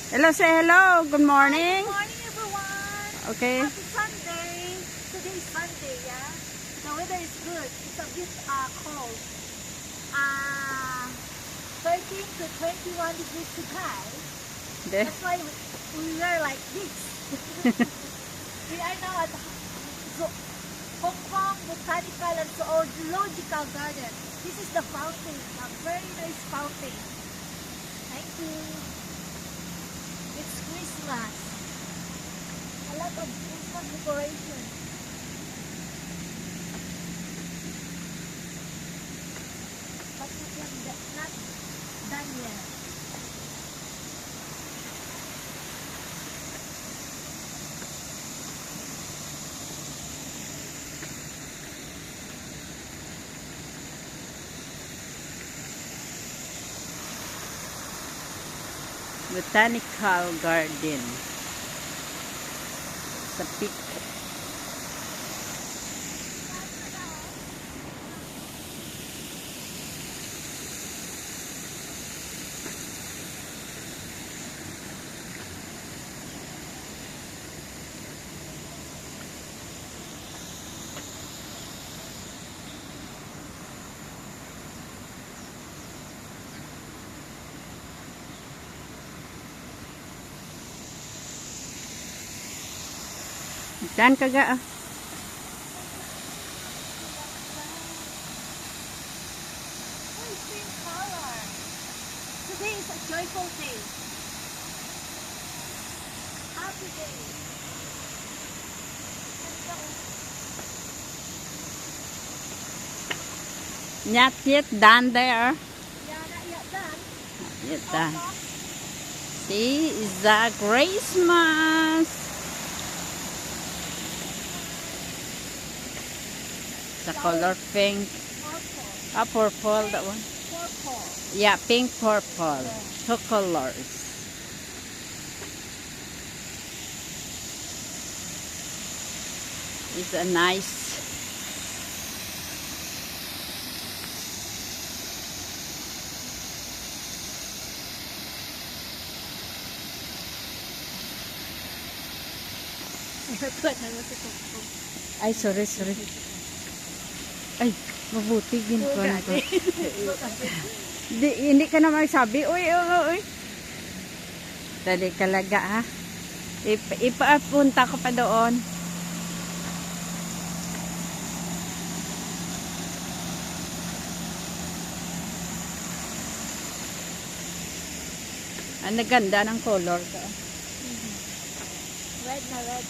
Hello, say hello. Good morning. Good morning, everyone. Okay. Happy Sunday. Today is Sunday, yeah. The weather is good. It's a bit cold. 13 to 21 degrees high. That's why we wear like this. We are now at Hong Kong Botanical and Zoological Garden. This is the fountain, a very nice fountain. Thank you. It's Christmas. A lot of Christmas decoration. But it's not done yet. Botanical Garden. Sa peak. Saan ka ga? Oh, it's pink color. Today is a joyful day. Happy day. Not yet done there. Yeah, not yet done. Not yet done. See, is the Christmas. The color pink. Purple. Ah, purple, that one. Purple. Yeah, pink, purple. Two colors. It's a nice. Ay, sorry. Ay, mabuti gin ko na ko. Hindi ka na magsabi. Uy. Dali kalaga ha. Ipapunta ko pa doon. Ang naganda ng color ka. Red na red.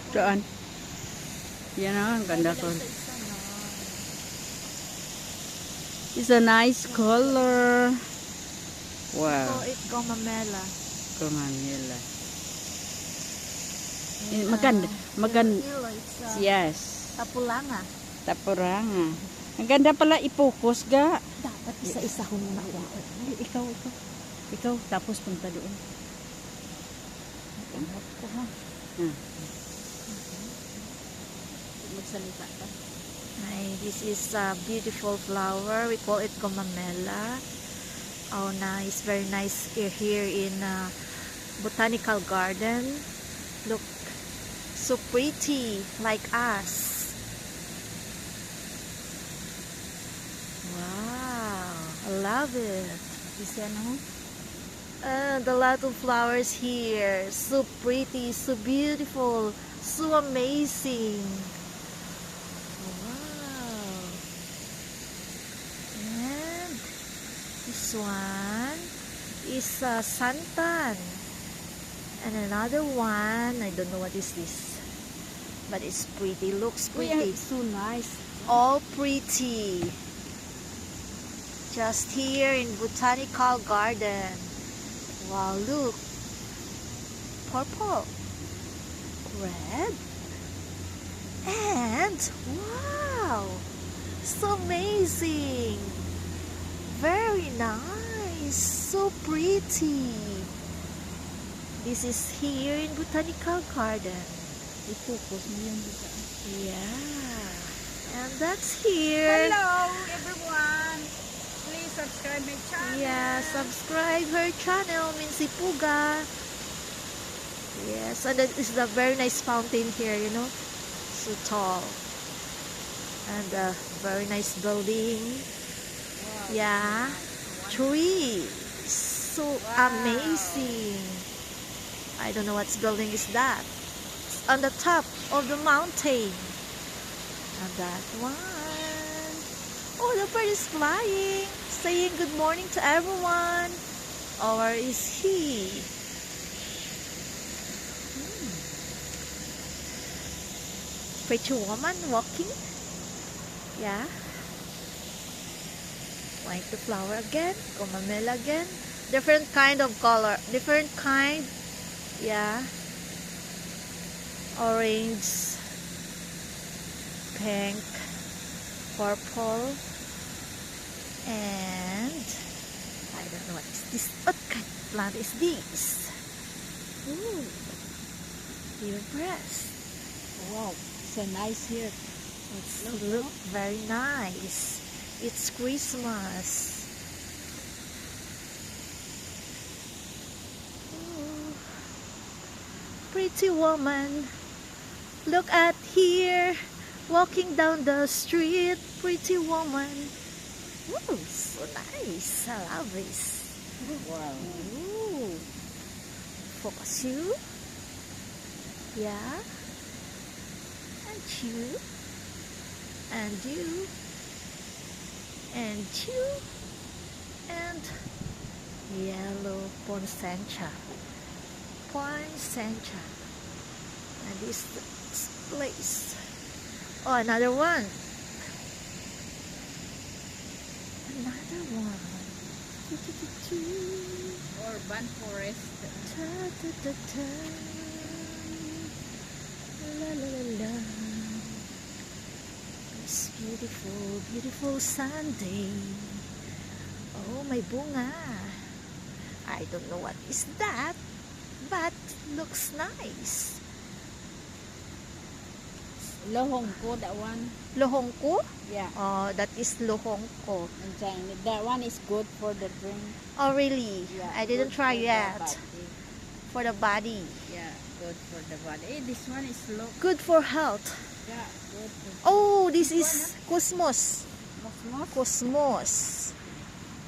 Saan? Yan ang ganda ko. It's a nice color. Wow. So, it's gomamela. Kumamila. Maganda. It's Yes. tapulanga. Tapuranga. Ang ganda pala i-focus ga. Dapat isa-isa ko muna ako. Ikaw, tapos punta doon. Magsalita ka. This is a beautiful flower. We call it gomamela. Oh, nice. Very nice here in Botanical Garden. Look, so pretty, like us. Wow, I love it. You see ano? The lot of flowers here. So pretty, so beautiful, so amazing. Wow. And this one is santan. And another one, I don't know what is this. But it's pretty, looks pretty. It's so nice. All pretty. Just here in Botanical Garden. Wow, look. Purple. Red. And, wow. So amazing. Very nice. So pretty. This is here in Botanical Garden. I-focus mo yung dito. Yeah. And that's here. Hello everyone! Please subscribe my channel. Yeah, subscribe her channel, Mincy Puga. Yes, and that is the very nice fountain here, you know. So tall. And a very nice building. Wow. Yeah. Tree. So amazing. I don't know what building is that. It's on the top of the mountain. And that one. Oh, the bird is flying. Saying good morning to everyone. Oh, where is he? Pretty woman walking. Yeah. Like the flower again. Comamela again. Different kind of color. Different kind. Yeah. Orange. Pink. Purple. And I don't know what is this. What kind of plant is this? Ooh. You're impressed. Wow, so nice here. It's look very nice. It's Christmas. Ooh. Pretty woman. Look at here. Walking down the street. Pretty woman. Ooh, so nice. I love this. Wow. Ooh. Focus you. Yeah. And you. And you. And you. And yellow poinsettia. Poinsettia. And this place. Oh, another one. Another one. Urban forest. La, la, la, la. It's beautiful, beautiful Sunday. Oh, may bunga. I don't know what is that, but looks nice. Lohongko, that one. Lohongko? Yeah. Oh, that is lohongko. In Chinese. That one is good for the drink. Oh, really? Yeah, I didn't good try for the yet. body. For the body. Yeah, good for the body. Hey, this one is low. Good for health. Yeah, good for Oh, this is cosmos. Mosmos. Cosmos.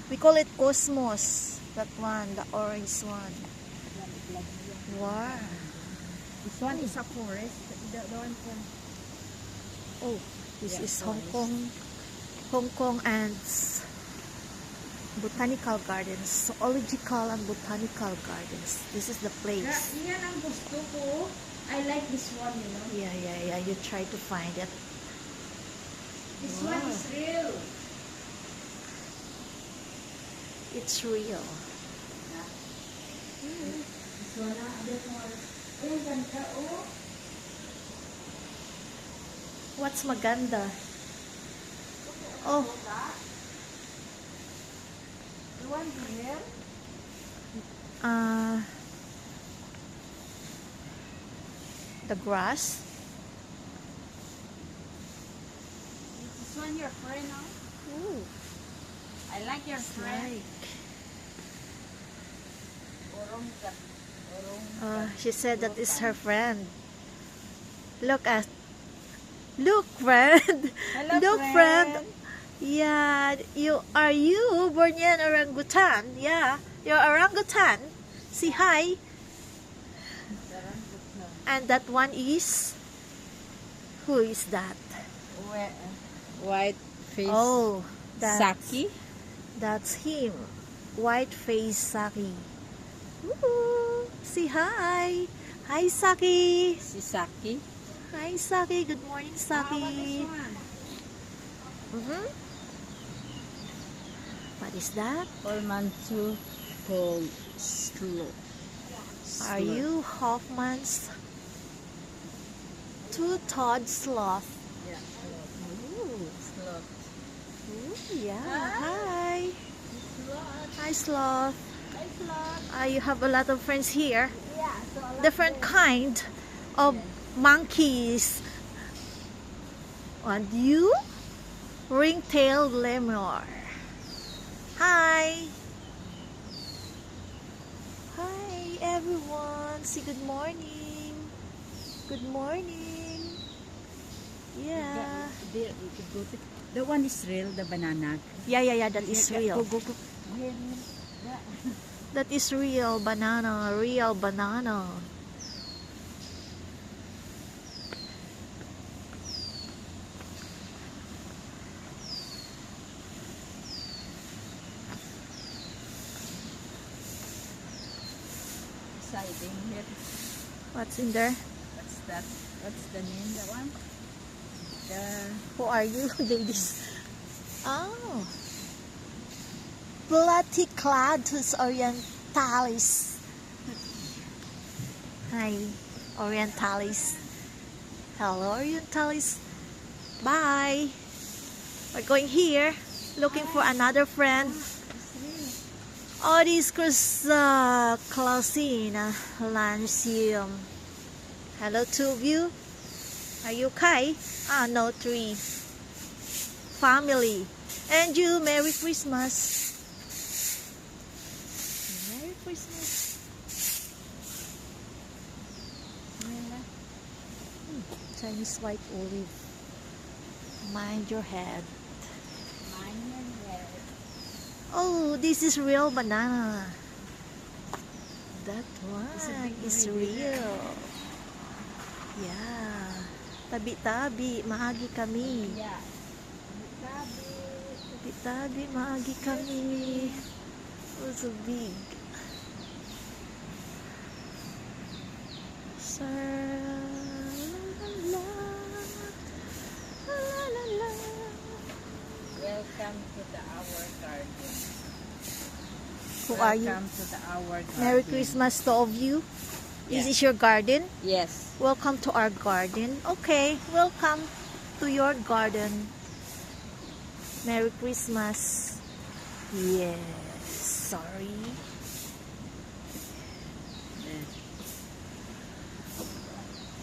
We call it cosmos. That one, the orange one. Wow. This one is a forest. The one from Oh, this Yeah, is forest. Hong Kong Ants Botanical Gardens. Zoological and Botanical Gardens. This is the place. Yan ang gusto ko. I like this one, you know. Yeah. You try to find it. This Wow. one is real. It's real. This one, this one. Ay, ganda, oh. What's maganda? Oh, You want here? the grass. This one your friend, no? Ooh, I like your it's friend. like. Orong She said that is her friend. Look, friend. Hello, Look, friend. Yeah, are you Bornean orangutan? Yeah, you're orangutan. Say hi. And that one is? Who is that? White face. Oh, Saki. That's him. White face Saki. Woo! Say hi. Hi, Saki. Si Saki. Hi, Saki. Good morning, Saki. What is that? Manchu called slow. Are you Hoffman's two-toed sloth? Yeah. Ooh. Sloth. Hi. Yeah. Hi. Sloth. Hi, sloth. Hi, Sloth. You have a lot of friends here. Yeah, so a lot Different there. kind of Yes. monkeys. And you? Ring-tailed lemur. Hi. Hi, everyone. Say good morning. Good morning. Yeah. There, you could go to, the one is real, the banana. Yeah. That is real. Go. Here. Yeah. That is real banana. Real banana. Exciting here. What's in there? What's that? What's the name? That one? The Who are you, ladies? Oh. Platycladus orientalis. Hi, orientalis. Hello, orientalis. Bye. We're going here, looking for another friend. Odyscus clausina lancium. Hello, two of you. Are you okay? Ah, no, three. Family. And you, Merry Christmas. Merry Christmas. Chinese white olive. Mind your head. Oh, this is real banana. That one is real. Yeah. Tabi-tabi, maagi kami. yeah. Tabi-tabi, maagi kami. Oh, so big. Sir, la, la, la. Welcome to the our garden. Who are you? Welcome to the our garden. Merry Christmas to all of you. This Yeah. is your garden. Yes. Welcome to our garden. Okay, welcome to your garden. Merry Christmas. Yes, sorry.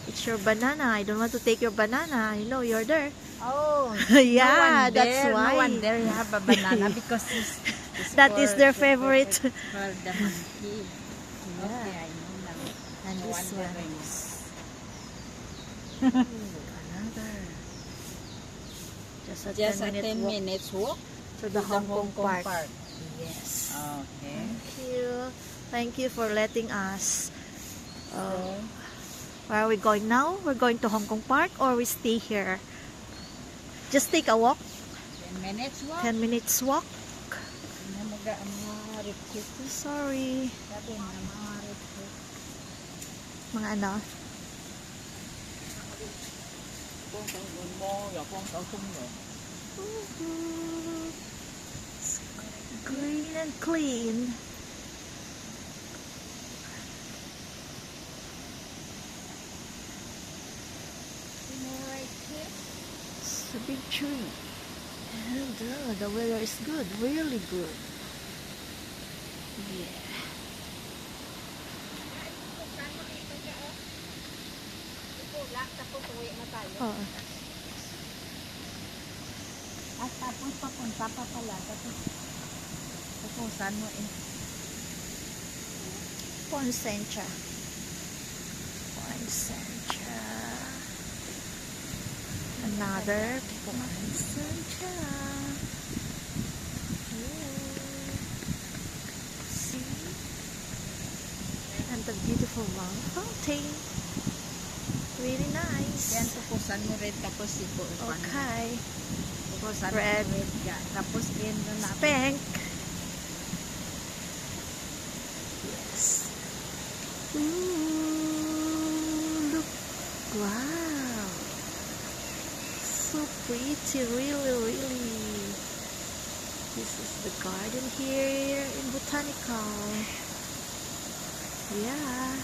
It's your banana. I don't want to take your banana. I know you're there. Oh, Yeah, no one that's there, why. No one there have a banana because it's That for, is their for- favorite. For the monkey. Okay, I know now. And No this wonder one I know. is another. Just a Just a 10-minute 10 walk minutes walk to the Hong Kong Park. Park. Yes. Okay. Thank you. Thank you for letting us. So, Where are we going now? We're going to Hong Kong Park or we stay here? Just take a walk. 10 minutes walk. 10 minutes walk. Sorry. Mga ano? Green and clean. It's a big tree. And the weather is good, really good. Yeah. Oh. At tapos papunta pa pala. Tapos pupusan mo eh. Poinsettia. Poinsettia. Another poinsettia. See? And the beautiful long fountain. Really nice. Yan, pupusan mo rin. Tapos ipuupan. Okay. Pupusan Red. mo rin. Tapos in na Pink. Yes. Ooh, look. Wow. So pretty, really. This is the garden here in Botanical. Yeah.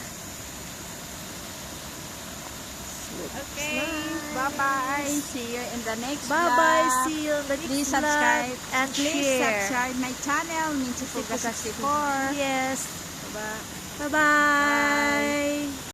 Looks Okay. nice. Bye-bye. See you in the next Bye-bye. vlog. See you the next Please vlog subscribe. and Please share. subscribe my channel, Minchi Puga 64. Yes. Bye-bye. Bye-bye.